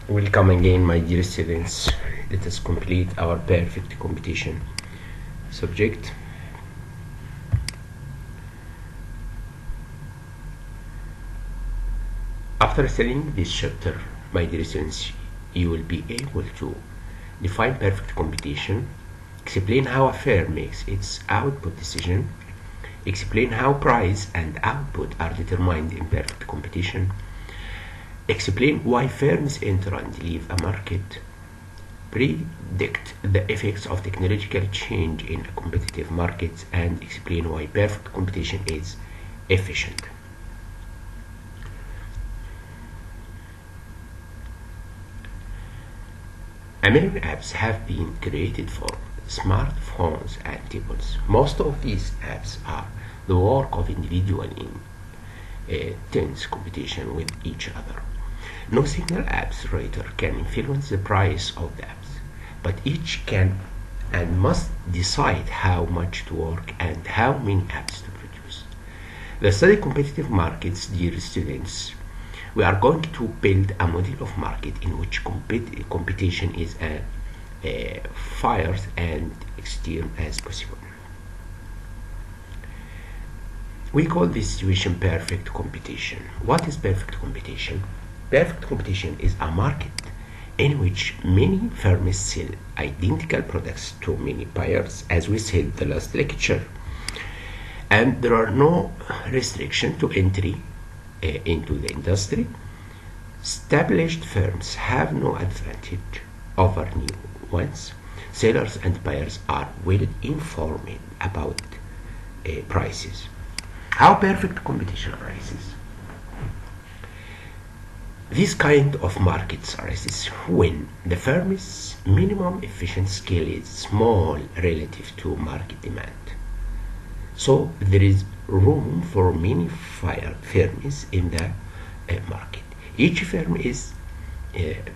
Welcome again, my dear students. Let us complete our perfect competition subject. After studying this chapter, my dear students, you will be able to define perfect competition, explain how a firm makes its output decision, explain how price and output are determined in perfect competition, explain why firms enter and leave a market, predict the effects of technological change in a competitive market, and explain why perfect competition is efficient. A million apps have been created for smartphones and tablets. Most of these apps are the work of individuals in a tense competition with each other. No single app's writer can influence the price of the apps, but each can and must decide how much to work and how many apps to produce. The study competitive markets, dear students, we are going to build a model of market in which competition is fair and extreme as possible. We call this situation perfect competition. What is perfect competition? Perfect competition is a market in which many firms sell identical products to many buyers, as we said the last lecture, and there are no restrictions to entry into the industry. Established firms have no advantage over new ones. Sellers and buyers are well informed about prices. How perfect competition arises? This kind of markets arises when the firm's minimum efficient scale is small relative to market demand. So there is room for many firms in the market. Each firm is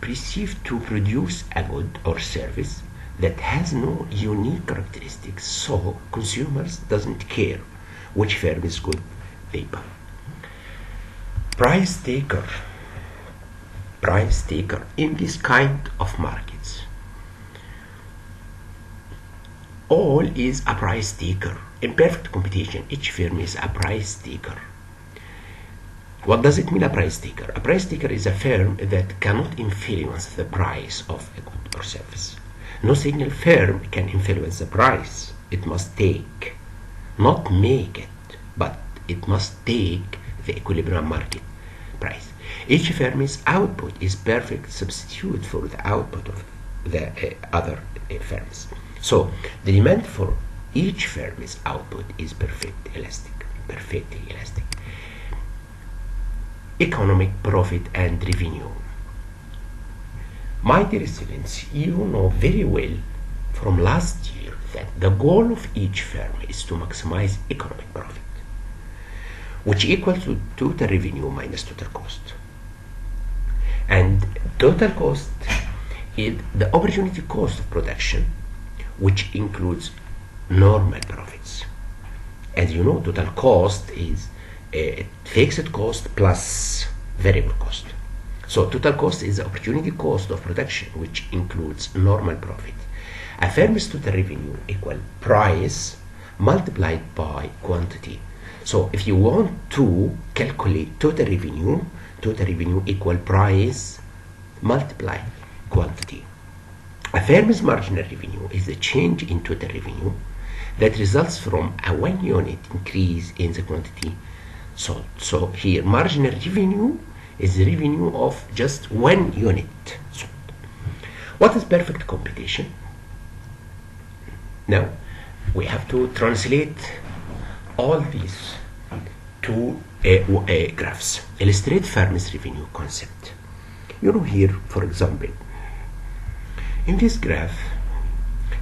perceived to produce a good or service that has no unique characteristics, so consumers doesn't care which firm is good they buy. Price taker in this kind of markets. All is a price taker. In perfect competition, each firm is a price taker. What does it mean, a price taker? A price taker is a firm that cannot influence the price of a good or service. No single firm can influence the price. It must take, not make it, but it must take the equilibrium market price. Each firm's output is perfect substitute for the output of the other firms. So the demand for each firm's output is perfectly elastic. Economic profit and revenue. My dear students, you know very well from last year that the goal of each firm is to maximize economic profit, which equals to total revenue minus total cost. And total cost is the opportunity cost of production, which includes normal profits. As you know, total cost is a fixed cost plus variable cost. So total cost is the opportunity cost of production, which includes normal profit. A firm's total revenue equal price multiplied by quantity. So if you want to calculate total revenue equal price multiplied quantity. A firm's marginal revenue is the change in total revenue that results from a 1 unit increase in the quantity sold. So here marginal revenue is the revenue of just 1 unit sold. What is perfect competition? Now we have to translate all these to graphs. Illustrate firm's revenue concept. You know here, for example, in this graph,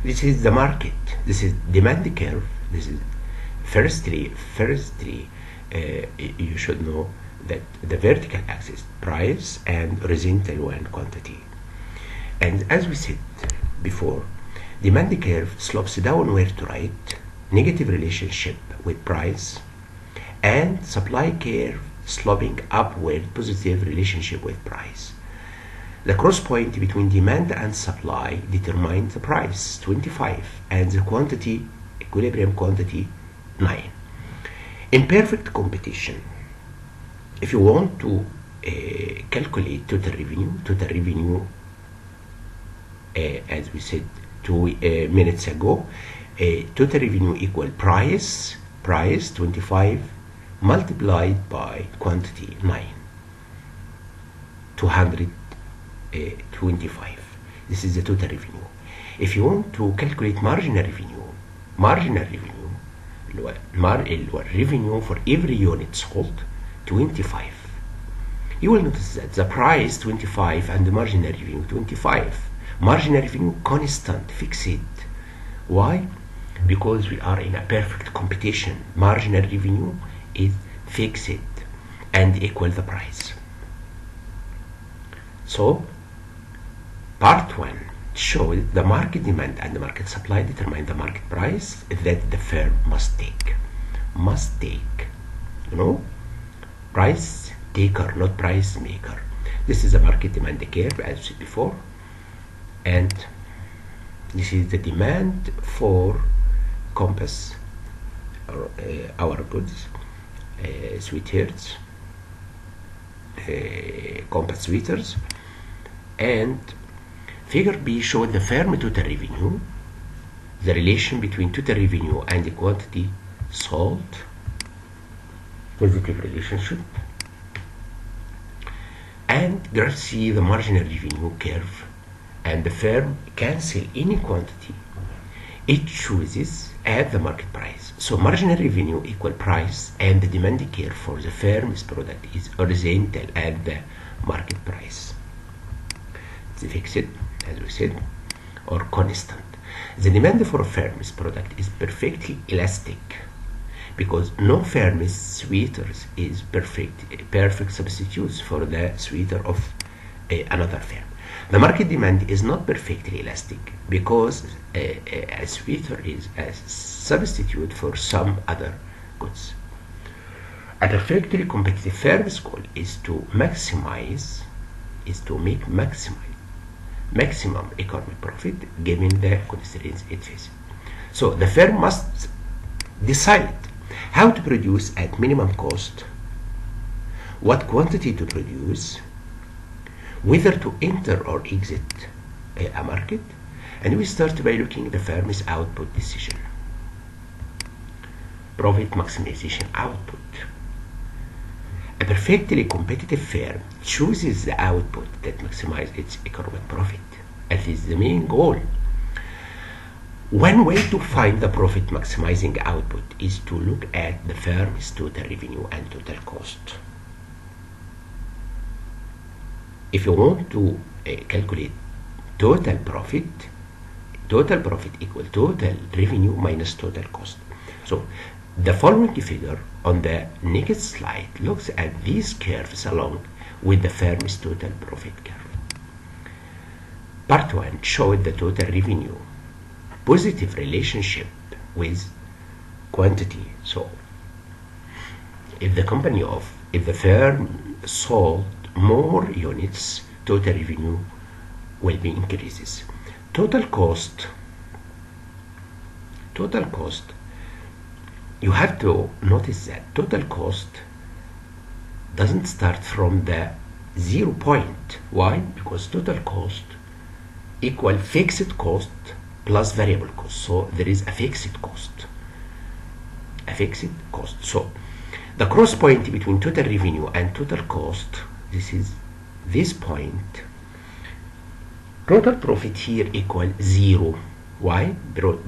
this is the market, this is demand curve, this is firstly you should know that the vertical axis price and horizontal one quantity. And as we said before, demand curve slopes downward to right, negative relationship with price, and supply curve sloping upward, positive relationship with price. The cross point between demand and supply determines the price, 25, and the quantity, equilibrium quantity, 9. In perfect competition, if you want to calculate total revenue, as we said 2 minutes ago, total revenue equal price 25 multiplied by quantity 9, 225. This is the total revenue. If you want to calculate marginal revenue revenue for every unit sold, 25. You will notice that the price 25 and the marginal revenue 25. Marginal revenue constant, fixed. Why? Because we are in a perfect competition. Marginal revenue is fixed and equal the price. So, part 1 shows the market demand and the market supply determine the market price that the firm must take. Price taker, not price maker. This is the market demand curve, as I said before, and this is the demand for compass, or our goods, sweatshirt, compass sweaters, and figure B shows the firm total revenue, the relation between total revenue and the quantity sold, positive relationship, and graph C the marginal revenue curve, and the firm can sell any quantity it chooses at the market price. So marginal revenue equal price, and the demand curve for the firm's product is horizontal at the market price. It's fixed, as we said, or constant. The demand for a firm's product is perfectly elastic, because no firm's sweaters is perfect substitutes for the sweater of another firm. The market demand is not perfectly elastic, because a sweater is a substitute for some other goods. A perfectly competitive firm's goal is to make maximum economic profit given the constraints it faces. So the firm must decide how to produce at minimum cost, what quantity to produce, whether to enter or exit a market, and we start by looking at the firm's output decision. Profit maximization output. A perfectly competitive firm chooses the output that maximizes its economic profit. That is the main goal. One way to find the profit maximizing output is to look at the firm's total revenue and total cost. If you want to calculate total profit equal total revenue minus total cost. So the following figure on the next slide looks at these curves along with the firm's total profit curve. Part 1 showed the total revenue positive relationship with quantity. So if the firm sold more units, total revenue will be increases. Total cost, you have to notice that total cost doesn't start from the 0 point. Why? Because total cost equal fixed cost plus variable cost. So there is a fixed cost. So the cross point between total revenue and total cost, this is this point. Total profit here equal 0. Why?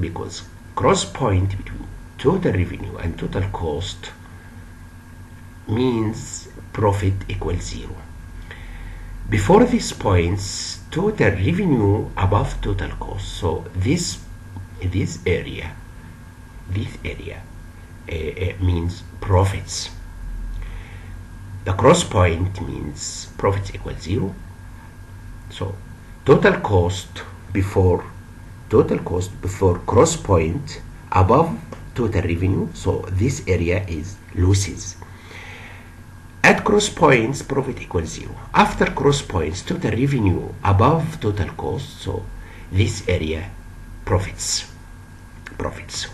Because cross point between total revenue and total cost means profit equals 0. Before these points, total revenue above total cost. So this area means profits. The cross point means profits equal 0. So total cost before cross point above total revenue. So this area is losses. At cross points, profit equals 0. After cross points, total revenue above total cost, so this area profits.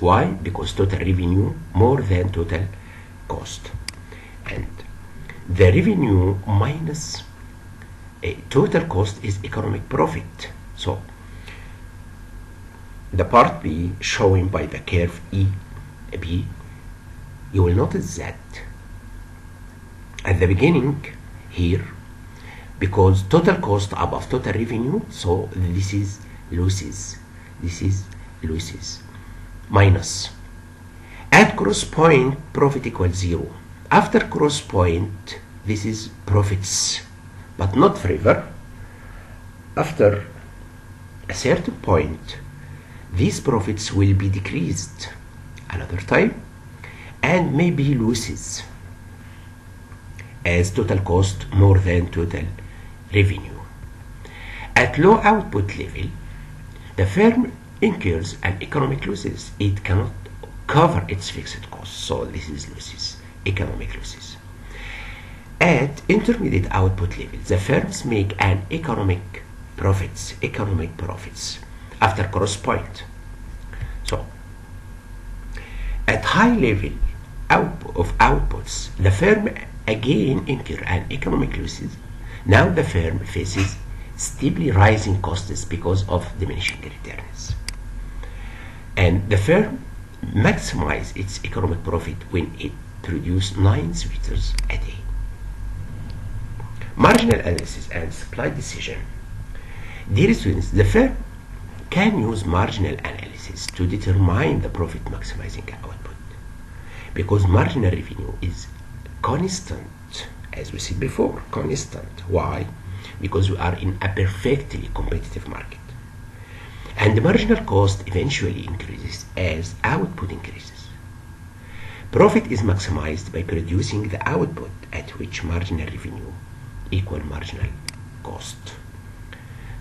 Why? Because total revenue more than total cost. And the revenue minus total cost is economic profit. So the part B shown by the curve EB, you will notice that at the beginning here, because total cost above total revenue, so this is losses, minus. At cross point, profit equals 0. After cross point, this is profits, but not forever. After a certain point, these profits will be decreased another time and maybe losses, as total cost more than total revenue. At low output level, the firm incurs an economic losses. It cannot cover its fixed costs, so this is losses, economic losses. At intermediate output level, the firms make an economic profits after cross point. So at high level of outputs, the firm again incur an economic losses. Now the firm faces steeply rising costs because of diminishing returns. And the firm maximizes its economic profit when it produces 9 sweaters a day. Marginal analysis and supply decision. Dear students, the firm can use marginal analysis to determine the profit maximizing output, because marginal revenue is constant, as we said before, constant. Why? Because we are in a perfectly competitive market. And the marginal cost eventually increases as output increases. Profit is maximized by producing the output at which marginal revenue equal marginal cost.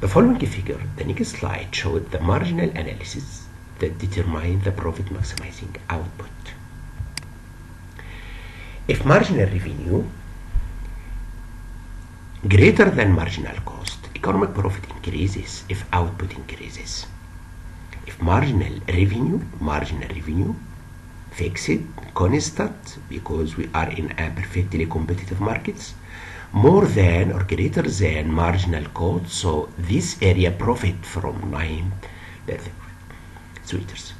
The following figure, the next slide, showed the marginal analysis that determine the profit maximizing output. If marginal revenue greater than marginal cost, economic profit increases if output increases. If marginal revenue, fixed, constant, because we are in a perfectly competitive markets, more than or greater than marginal cost, so this area profit from 9 sweaters.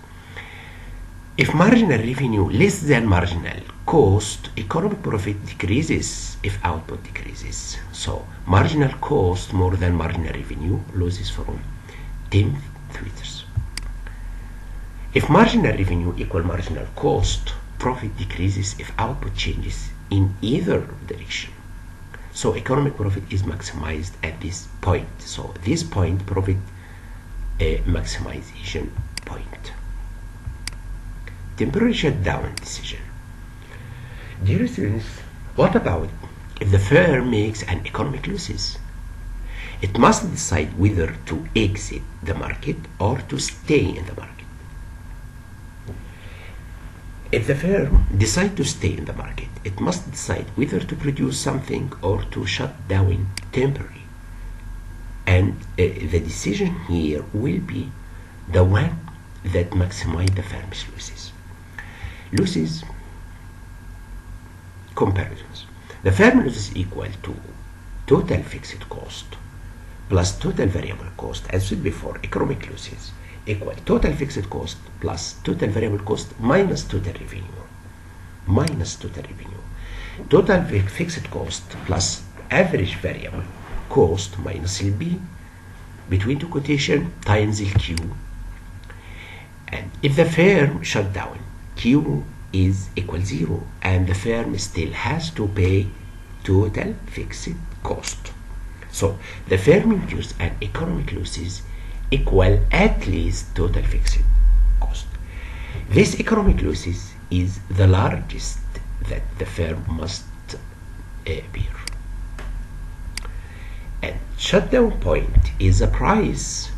If marginal revenue less than marginal cost, economic profit decreases if output decreases. So marginal cost more than marginal revenue loses from 10 sweaters. If marginal revenue equal marginal cost, profit decreases if output changes in either direction. So economic profit is maximized at this point. So this point, profit maximization point. Temporary shutdown decision. Dear students, what about if the firm makes an economic losses? It must decide whether to exit the market or to stay in the market. If the firm decides to stay in the market, it must decide whether to produce something or to shut down temporarily. And the decision here will be the one that maximizes the firm's losses. Losses comparisons. The firm losses equal to total fixed cost plus total variable cost. As said before, economic losses equal total fixed cost plus total variable cost minus total revenue. Total fixed cost plus average variable cost minus LB between two quotation times LQ. And if the firm shut down, Q is equal 0 and the firm still has to pay total fixed cost. So the firm incurs an economic losses equal at least total fixed cost. This economic losses is the largest that the firm must bear. And shutdown point is a price.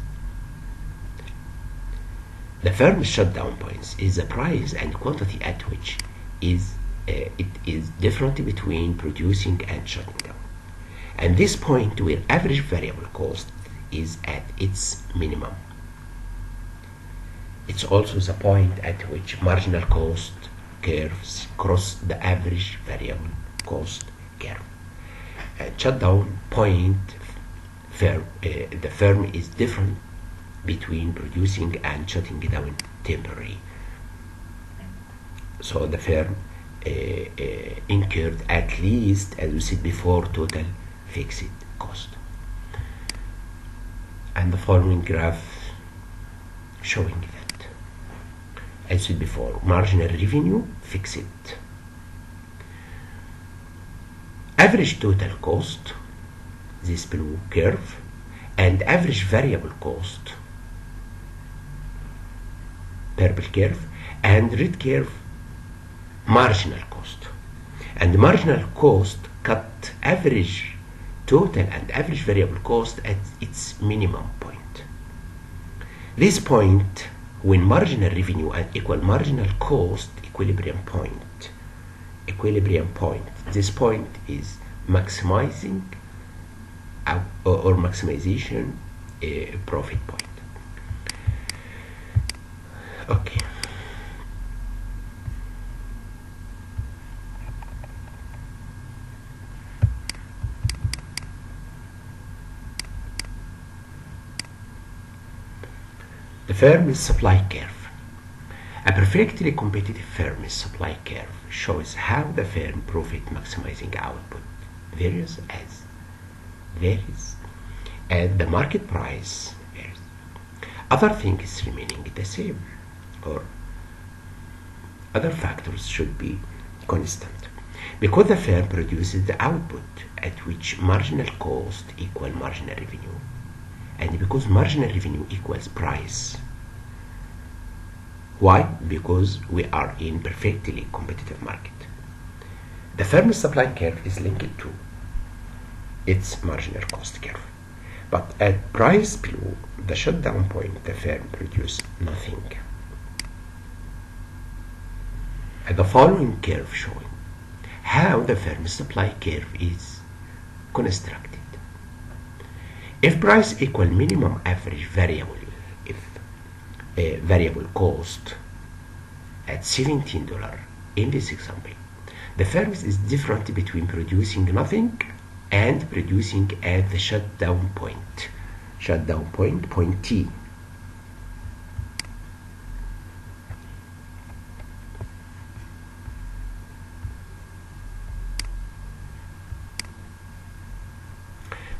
The firm's shutdown points is the price and quantity at which is it is different between producing and shutting down. And this point where average variable cost is at its minimum. It's also the point at which marginal cost curves cross the average variable cost curve. At shutdown point, the firm is different between producing and shutting down temporarily. So the firm incurred at least, as we said before, total fixed cost. And the following graph showing that, as said before, marginal revenue fixed, average total cost, this blue curve, and average variable cost, purple curve, and red curve, marginal cost. And marginal cost cut average total and average variable cost at its minimum point. This point, when marginal revenue and equal marginal cost, equilibrium point. This point is maximizing or maximization profit point. Okay. The firm's supply curve. A perfectly competitive firm's supply curve shows how the firm profit maximizing output varies as the market price varies. Other things remaining the same, or other factors should be constant, because the firm produces the output at which marginal cost equal marginal revenue, and because marginal revenue equals price. Why? Because we are in perfectly competitive market. The firm's supply curve is linked to its marginal cost curve. But at price below the shutdown point, the firm produces nothing. And the following curve showing how the firm's supply curve is constructed. If price equal minimum average variable, if variable cost at $17 in this example, the firm is different between producing nothing and producing at the shutdown point. Shutdown point, point T.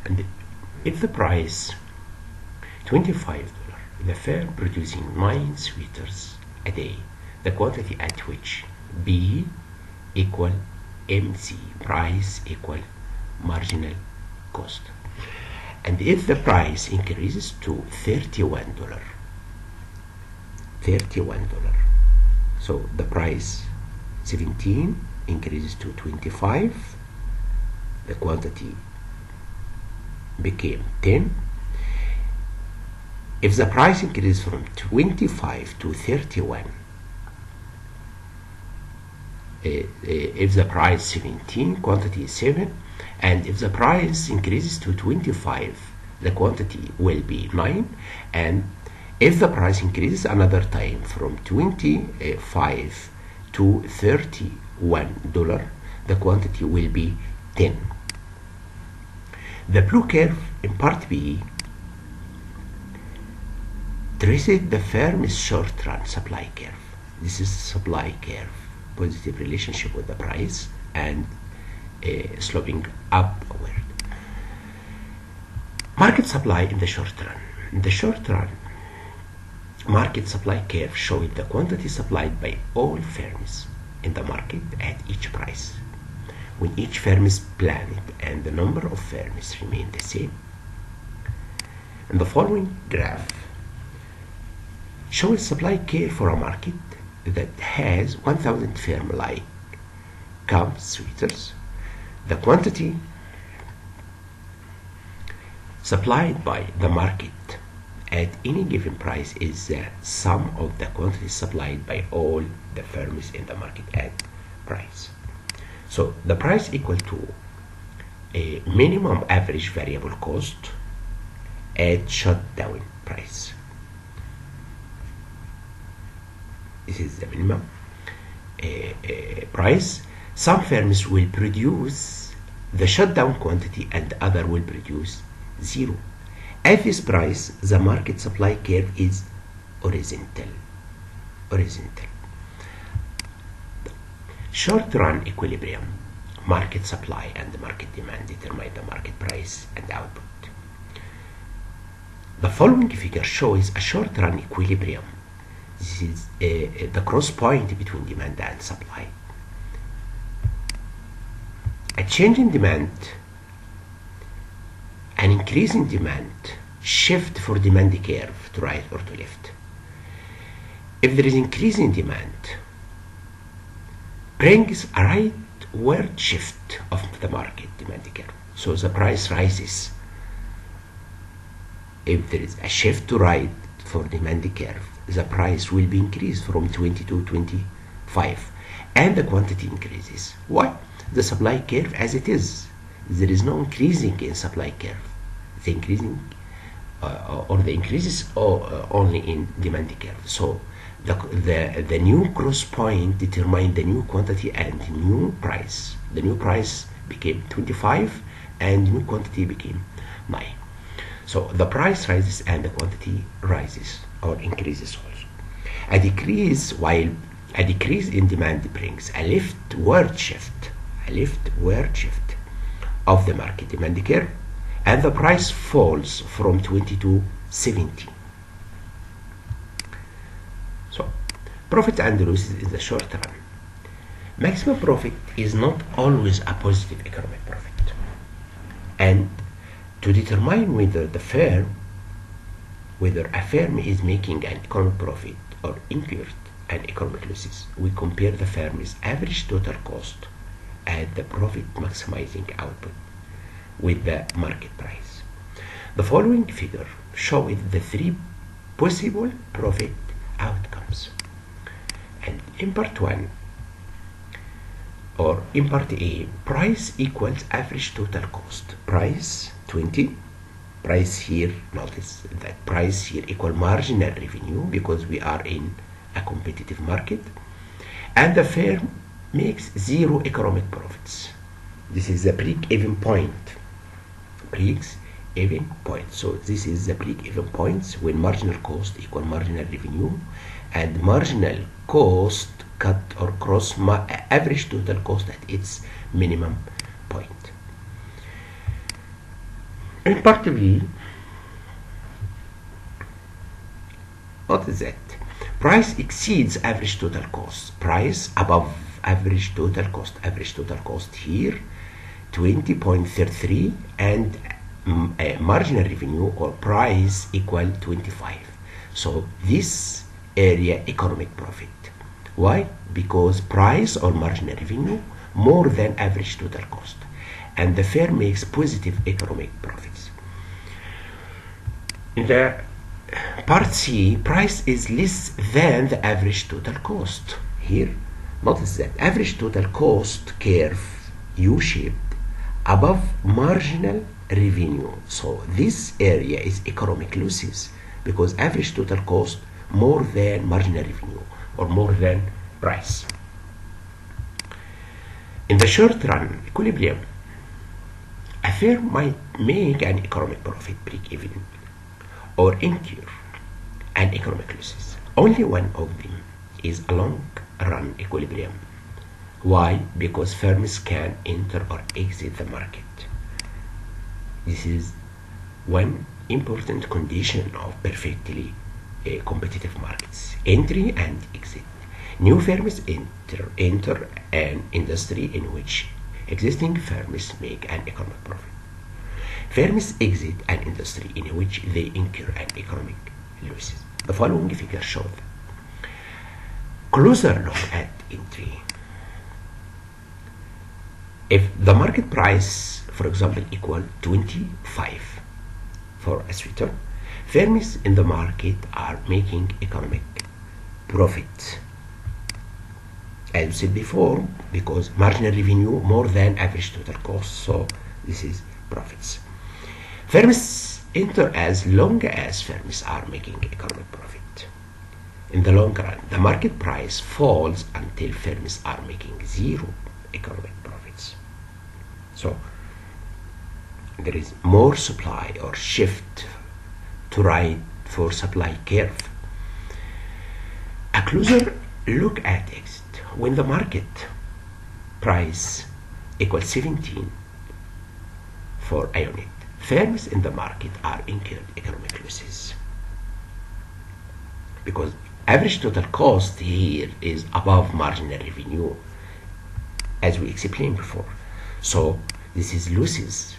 And if the price $25, the firm producing 9 sweaters a day, the quantity at which B equal MC, price equal marginal cost. And if the price increases to $31, so the price 17 increases to 25, the quantity became 10. If the price increases from 25 to 31, if the price 17, quantity is 7, and if the price increases to 25, the quantity will be 9, and if the price increases another time from 25 to $31, the quantity will be 10. The blue curve in part B traces the firm's short-run supply curve. This is supply curve, positive relationship with the price and sloping upward. Market supply in the short run. In the short run, market supply curve shows the quantity supplied by all firms in the market at each price, when each firm is planned and the number of firms remain the same. And the following graph shows supply curve for a market that has 1,000 firms like Camp Sweaters. The quantity supplied by the market at any given price is the sum of the quantity supplied by all the firms in the market at price. So the price equal to a minimum average variable cost at shutdown price. This is the minimum price. Some firms will produce the shutdown quantity and other will produce zero. At this price, the market supply curve is horizontal. Short-run equilibrium, market supply and market demand determine the market price and output. The following figure shows a short-run equilibrium. This is the cross point between demand and supply. A change in demand, an increase in demand, shift for demand curve to right or to left. If there is increase in demand, brings a rightward shift of the market demand curve. So the price rises. If there is a shift to right for demand curve, the price will be increased from 20 to 25 and the quantity increases. Why? The supply curve as it is. There is no increasing in supply curve. The increasing or the increases only in demand curve. So the new cross point determined the new quantity and new price. The new price became 25 and new quantity became 9. So the price rises and the quantity rises or increases also. A decrease in demand brings a leftward shift of the market demand curve, and the price falls from 20 to 70. So profit and losses in the short run. Maximum profit is not always a positive economic profit, and to determine whether a firm is making an economic profit or incurred an economic losses, we compare the firm's average total cost and the profit maximizing output with the market price. The following figure shows the 3 possible profit outcomes. And in part 1 or in part A, price equals average total cost. Price 20. Price here, notice that price here equal marginal revenue because we are in a competitive market, and the firm makes 0 economic profits. This is the break-even point. So this is the break-even points when marginal cost equal marginal revenue and marginal cost cut or cross average total cost at its minimum point. In part B, what is that? Price exceeds average total cost. Price above average total cost. Average total cost here 20.33 and marginal revenue or price equal 25. So this area economic profit. Why? Because price or marginal revenue more than average total cost, and the firm makes positive economic profits. In the part C, price is less than the average total cost. Here, notice that average total cost curve U-shaped above marginal revenue. So this area is economic losses because average total cost more than marginal revenue or more than price. In the short run equilibrium, a firm might make an economic profit break even or incur an economic losses. Only one of them is a long run equilibrium. Why? Because firms can enter or exit the market. This is one important condition of perfectly competitive markets: entry and exit. New firms enter an industry in which existing firms make an economic profit. Firms exit an industry in which they incur an economic losses. The following figure shows closer look at entry. If the market price, for example, equal 25 for a sweater, firms in the market are making economic profit. as we said before, because marginal revenue more than average total cost, so this is profits. Firms enter as long as firms are making economic profit. In the long run, the market price falls until firms are making zero economic profits. So there is more supply or shift to right for supply curve. A closer look at exit. When the market price equals 17 for a unit, firms in the market are incurred economic losses because average total cost here is above marginal revenue, as we explained before. So this is losses.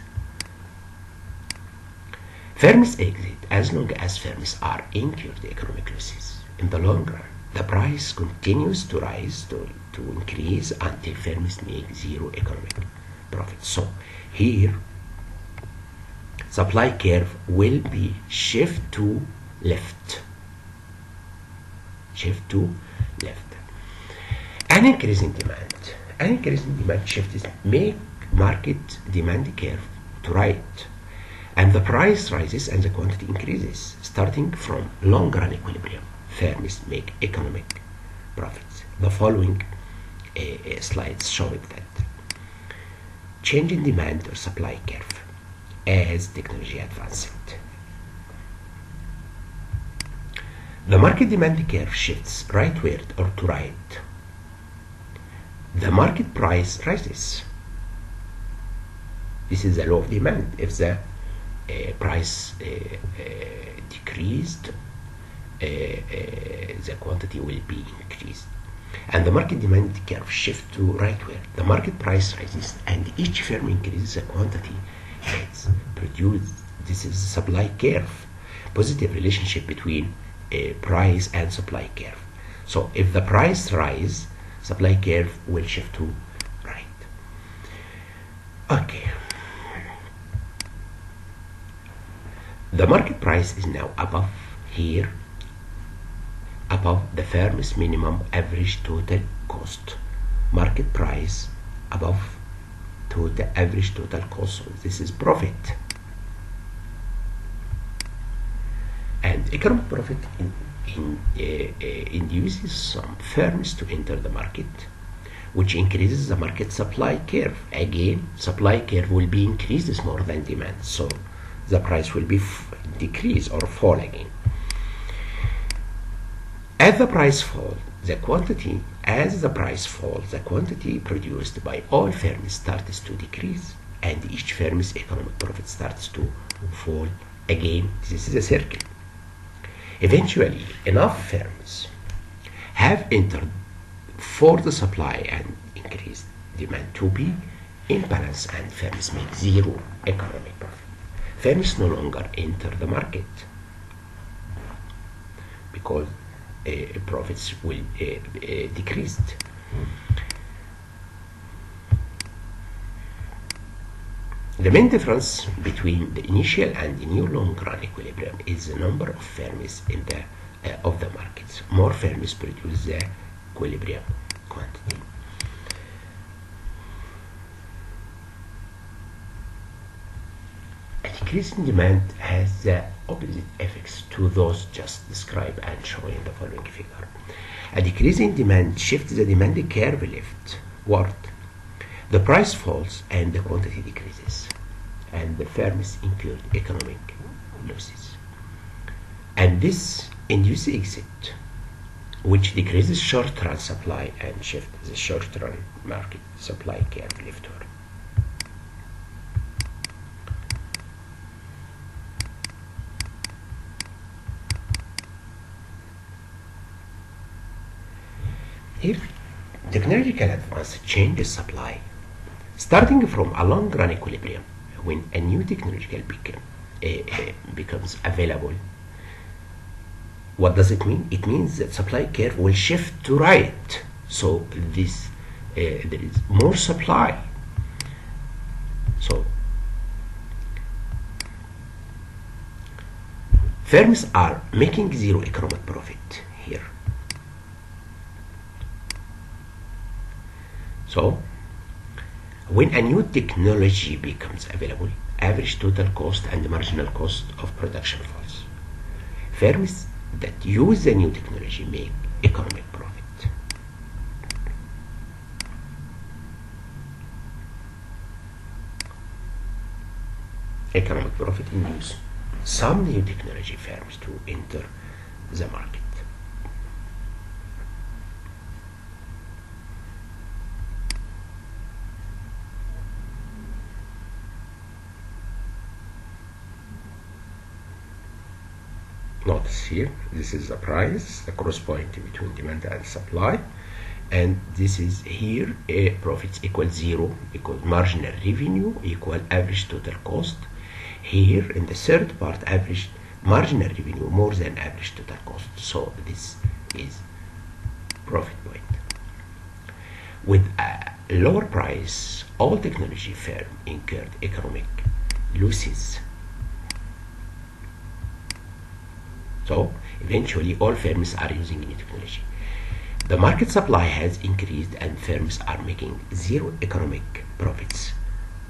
Firms exit as long as firms are incurred economic losses. In the long run, the price continues to rise, to increase until firms make zero economic profit. So here, supply curve will be shift to left. Shift to left. An increasing demand. An increasing demand shift is make market demand curve to right, and the price rises and the quantity increases. Starting from long run equilibrium, firms make economic profits. The following slides show it that change in demand or supply curve as technology advances. The market demand curve shifts rightward or to right. The market price rises. This is the law of demand. If the price decreased, the quantity will be increased. And the market demand curve shifts to rightward. The market price rises and each firm increases the quantity it's produced. This is the supply curve. Positive relationship between price and supply curve. So if the price rise, supply curve will shift to right. Okay. The market price is now above here, above the firm's minimum average total cost. Market price above to the average total cost. So this is profit. And economic profit induces some firms to enter the market, which increases the market supply curve. Again, supply curve will be increased more than demand, so the price will be decrease or fall again. As the price falls, the quantity produced by all firms starts to decrease, and each firm's economic profit starts to fall again. This is a circle. Eventually, enough firms have entered for the supply and increased demand to be in balance, and firms make zero economic profit. Firms no longer enter the market because profits will decrease. The main difference between the initial and the new long-run equilibrium is the number of firms in the of the markets. More firms produce the equilibrium quantity. A decrease in demand has the opposite effects to those just described and shown in the following figure. A decrease in demand shifts the demand curve leftward. The price falls and the quantity decreases, and the firms incur economic losses. And this induces exit, which decreases short-run supply and shifts the short-run market supply curve leftward. Here, technological advance changes supply. Starting from a long-run equilibrium, when a new technological becomes available, what does it mean? It means that supply curve will shift to right. So this there is more supply. So firms are making zero economic profit here. So when a new technology becomes available, average total cost and marginal cost of production falls. Firms that use the new technology make economic profit. Economic profit induces some new technology firms to enter the market. Notice here, this is the price, the cross point between demand and supply, and this is here profits equal 0 because marginal revenue equal average total cost. Here in the third part, average marginal revenue more than average total cost. So this is profit point. With a lower price, all technology firms incurred economic losses. So eventually all firms are using new technology. The market supply has increased and firms are making zero economic profits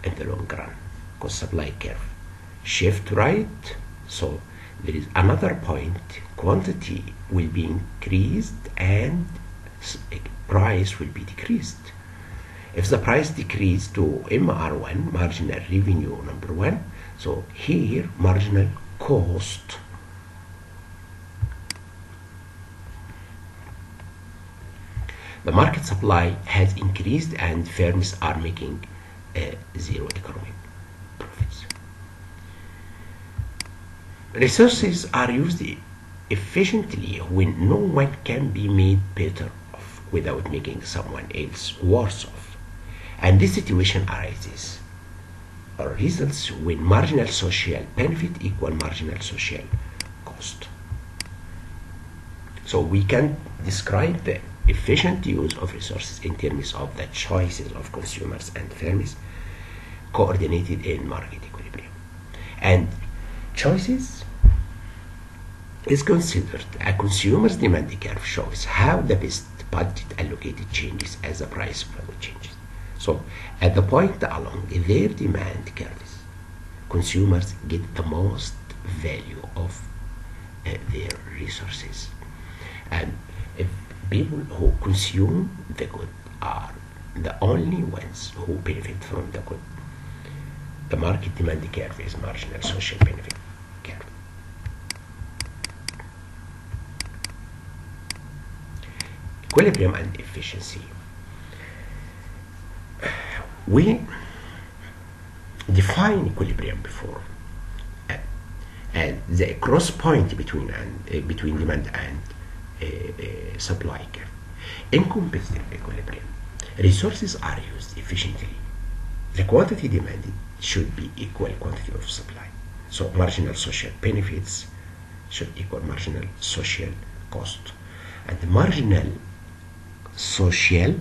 in the long run because supply curve shift right. So there is another point, quantity will be increased and price will be decreased. If the price decreased to MR1, marginal revenue number 1, so here marginal cost the market supply has increased and firms are making zero economic profits. Resources are used efficiently when no one can be made better off without making someone else worse off. And this situation arises or results when marginal social benefit equal marginal social cost. So we can describe the efficient use of resources in terms of the choices of consumers and firms coordinated in market equilibrium. And choices is considered a consumer's demand curve shows how the best budget allocated changes as the price of value changes. So at the point along their demand curves, consumers get the most value of their resources. And if people who consume the good are the only ones who benefit from the good, the market demand curve is marginal social benefit curve. Equilibrium and efficiency. We define equilibrium before, and the cross point between demand and supply curve. In competitive equilibrium, resources are used efficiently. The quantity demanded should be equal quantity of supply. So marginal social benefits should equal marginal social cost. And the marginal social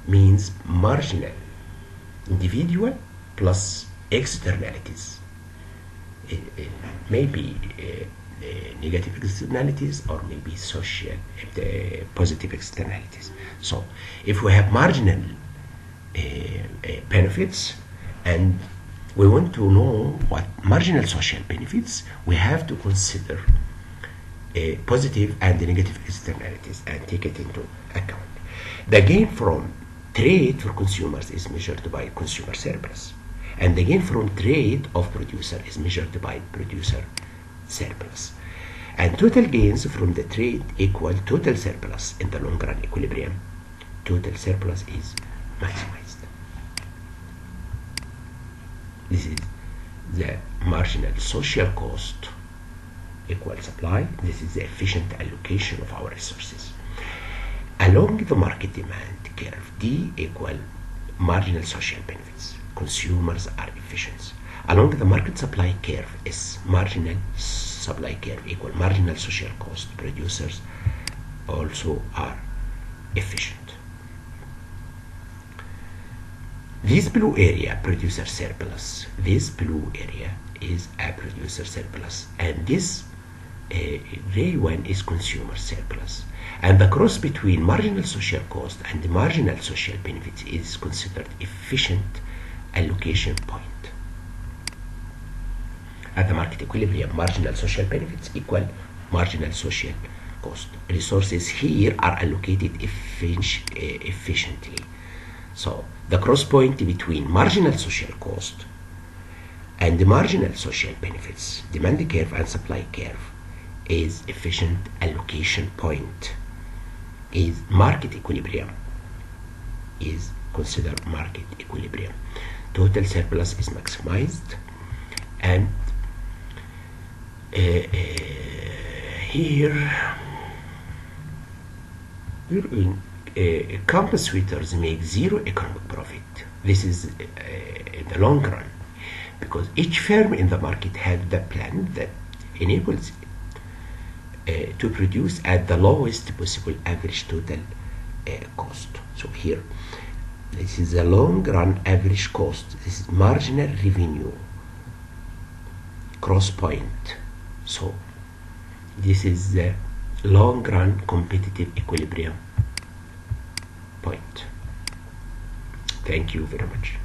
means marginal individual plus externalities. Maybe negative externalities or maybe social positive externalities. So if we have marginal benefits and we want to know what marginal social benefits, we have to consider positive and negative externalities and take it into account. The gain from trade for consumers is measured by consumer surplus, and the gain from trade of producer is measured by producer surplus. And total gains from the trade equal total surplus in the long run equilibrium. Total surplus is maximized. This is the marginal social cost equal supply. This is the efficient allocation of our resources. Along the market demand curve, D equal marginal social benefits. Consumers are efficient. Along the market supply curve, S marginal supply curve equal marginal social cost. Producers also are efficient. This blue area, producer surplus. This blue area is a producer surplus, and this gray one is consumer surplus. And the cross between marginal social cost and the marginal social benefits is considered efficient allocation point. At the market equilibrium, marginal social benefits equal marginal social cost. Resources here are allocated efficiently. So the cross point between marginal social cost and the marginal social benefits, demand curve and supply curve, is efficient allocation point, is market equilibrium, is considered market equilibrium. Total surplus is maximized, and here campus suitors make zero economic profit. This is in the long run, because each firm in the market has the plan that enables to produce at the lowest possible average total cost. So here, this is a long run average cost. This is marginal revenue cross point. So this is the long run competitive equilibrium point. Thank you very much.